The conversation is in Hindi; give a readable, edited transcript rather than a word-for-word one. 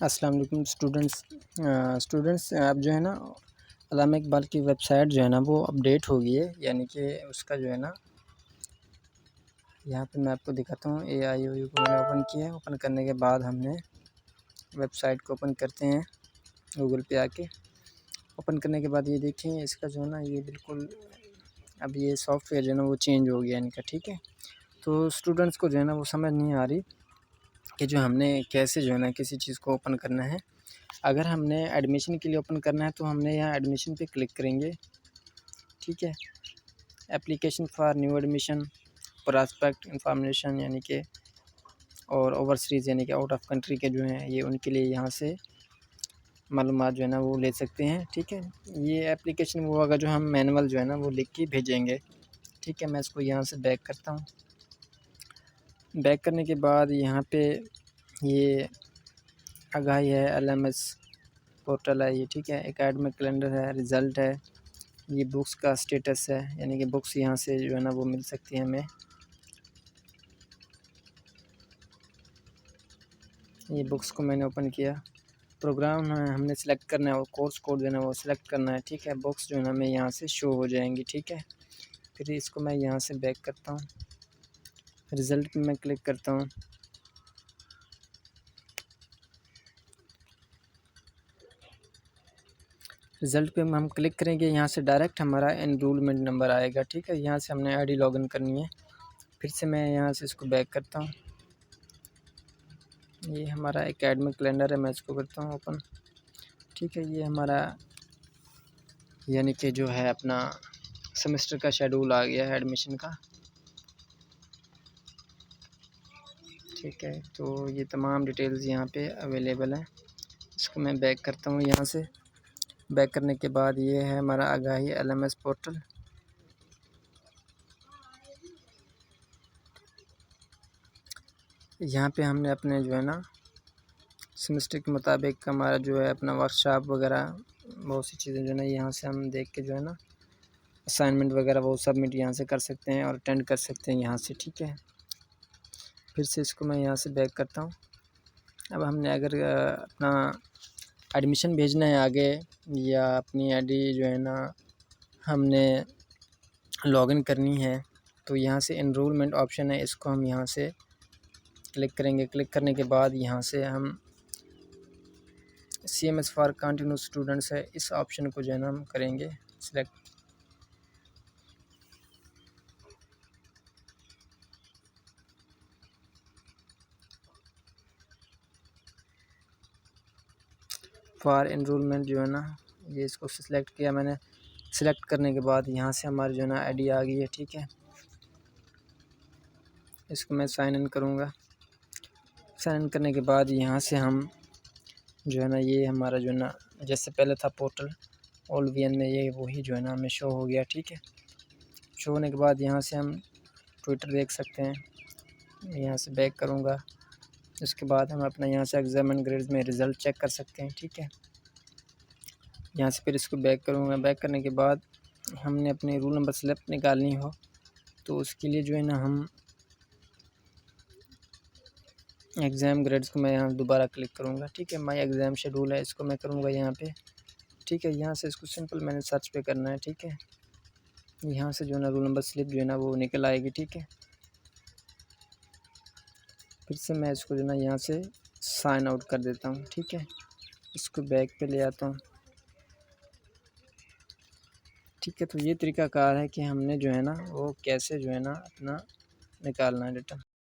अस्सलाम वालेकुम स्टूडेंट्स अब जो है ना अल्लामा इकबाल की वेबसाइट जो है ना वो अपडेट हो गई है। यानी कि उसका जो है ना यहाँ पे मैं आपको दिखाता हूँ। AIOU को मैंने ओपन किया है। ओपन करने के बाद हमने वेबसाइट को ओपन करते हैं गूगल पे आके। ओपन करने के बाद ये देखें इसका जो है ना ये बिल्कुल अब ये सॉफ्टवेयर जो है ना वो चेंज हो गया इनका, ठीक है। तो स्टूडेंट्स को जो है ना वो समझ नहीं आ रही कि जो हमने कैसे जो है ना किसी चीज़ को ओपन करना है। अगर हमने एडमिशन के लिए ओपन करना है तो हमने यहाँ एडमिशन पे क्लिक करेंगे, ठीक है। Application for new admission, prospect information यानी कि और ओवरसीज़ यानी कि आउट ऑफ कंट्री के जो हैं ये उनके लिए यहाँ से मालूमात जो है ना वो ले सकते हैं, ठीक है। ये एप्लीकेशन वो होगा जो हम मैनुअल जो है ना वो लिख के भेजेंगे, ठीक है। मैं इसको यहाँ से बैक करता हूँ। बैक करने के बाद यहाँ पे ये आगाही है, LMS पोर्टल है ये, ठीक है। एकेडमिक कैलेंडर है, रिज़ल्ट है, ये बुक्स का स्टेटस है यानी कि बुक्स यहाँ से जो है ना वो मिल सकती है हमें। ये बुक्स को मैंने ओपन किया। प्रोग्राम हमने सेलेक्ट करना है और कोर्स कोड जो है ना वो सिलेक्ट करना है, ठीक है। बुक्स जो है ना हमें यहाँ से शो हो जाएंगी, ठीक है। फिर इसको मैं यहाँ से बैक करता हूँ। रिज़ल्ट पे मैं क्लिक करता हूँ। रिज़ल्ट पे हम क्लिक करेंगे, यहाँ से डायरेक्ट हमारा एनरोलमेंट नंबर आएगा, ठीक है। यहाँ से हमने ID लॉगिन करनी है। फिर से मैं यहाँ से इसको बैक करता हूँ। ये हमारा एकेडमिक कैलेंडर है, मैं इसको करता हूँ ओपन, ठीक है। ये हमारा यानी कि जो है अपना सेमेस्टर का शेड्यूल आ गया है एडमिशन का, ठीक है। तो ये तमाम डिटेल्स यहाँ पे अवेलेबल है। इसको मैं बैक करता हूँ यहाँ से। बैक करने के बाद ये है हमारा आगाही LMS पोर्टल। यहाँ पे हमने अपने जो है ना सेमेस्टर के मुताबिक हमारा जो है अपना वर्कशॉप वगैरह बहुत सी चीज़ें जो है ना यहाँ से हम देख के जो है ना असाइनमेंट वगैरह वो सबमिट यहाँ से कर सकते हैं और अटेंड कर सकते हैं यहाँ से, ठीक है। फिर से इसको मैं यहाँ से बैक करता हूँ। अब हमने अगर अपना एडमिशन भेजना है आगे या अपनी ID जो है ना हमने लॉगिन करनी है तो यहाँ से एनरोलमेंट ऑप्शन है, इसको हम यहाँ से क्लिक करेंगे। क्लिक करने के बाद यहाँ से हम CMS फॉर कंटिन्यूस स्टूडेंट्स है, इस ऑप्शन को जो है ना हम करेंगे सिलेक्ट। फॉर एनरोलमेंट जो है ना ये इसको सिलेक्ट किया मैंने। सिलेक्ट करने के बाद यहाँ से हमारी जो है ना ID आ गई है, ठीक है। इसको मैं साइन इन करूँगा। साइन इन करने के बाद यहाँ से हम जो है ना ये हमारा जो है ना जैसे पहले था पोर्टल ओल्ड VN में, ये वही जो है ना हमें शो हो गया, ठीक है। शो होने के बाद यहाँ से हम ट्विटर देख सकते हैं। यहाँ से बैक करूँगा। उसके बाद हम अपना यहाँ से एग्ज़ाम एंड ग्रेड्स में रिज़ल्ट चेक कर सकते हैं, ठीक है। यहाँ से फिर इसको बैक करूँगा। बैक करने के बाद हमने अपनी रूल नंबर स्लिप निकालनी हो तो उसके लिए जो है ना हम एग्ज़ाम ग्रेड्स को मैं यहाँ दोबारा क्लिक करूँगा, ठीक है। माई एग्ज़ाम शेड्यूल है, इसको मैं करूँगा यहाँ पे, ठीक है। यहाँ से इसको सिंपल मैंने सर्च पे करना है, ठीक है। यहाँ से जो है ना रूल नंबर स्लिप जो है ना वो निकल आएगी, ठीक है। फिर से मैं इसको जो है ना यहाँ से साइन आउट कर देता हूँ, ठीक है। इसको बैक पे ले आता हूँ, ठीक है। तो ये तरीक़ाकार है कि हमने जो है ना वो कैसे जो है ना अपना निकालना है डेटा।